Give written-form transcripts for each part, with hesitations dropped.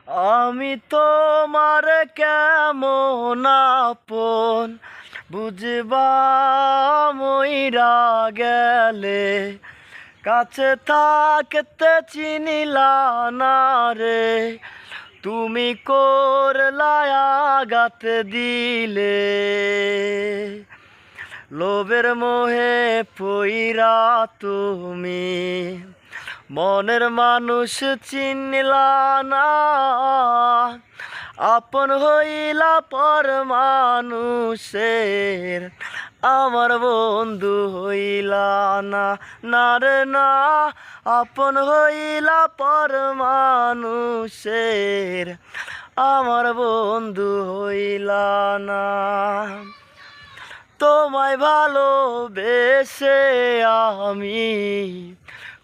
আমি তোমার কেমন আপন বুঝবা মইরা গেলে, কাছে থাকতে চিনিলা না রে, তুমি করলা আঘাত দিলে। লোভের মোহে পইরা তুমি মনের মানুষ চিনলা না, আপন হইলা পর মানুষের, আমার বন্ধু হইলা না। না রে না, আপন হইলা পর মানুষের, আমার বন্ধু হইলা না। তোমায় ভালোবেসে আমি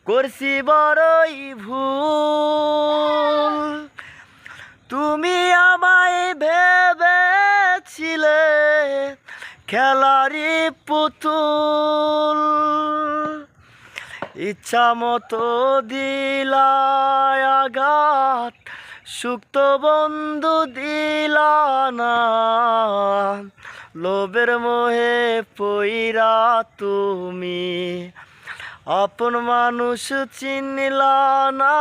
করছি বড়ই ভুল, তুমি আমায় ভেবেছিলে খেলারি পুতুল। ইচ্ছা মতো দিলা আঘাত, সুক্ত বন্ধু দিলা না, লোভের মোহে পইরা তুমি আপন মানুষ চিনলা না,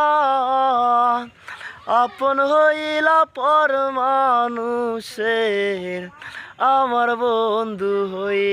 আপন হইলা পর মানুষের, আমার বন্ধু হই।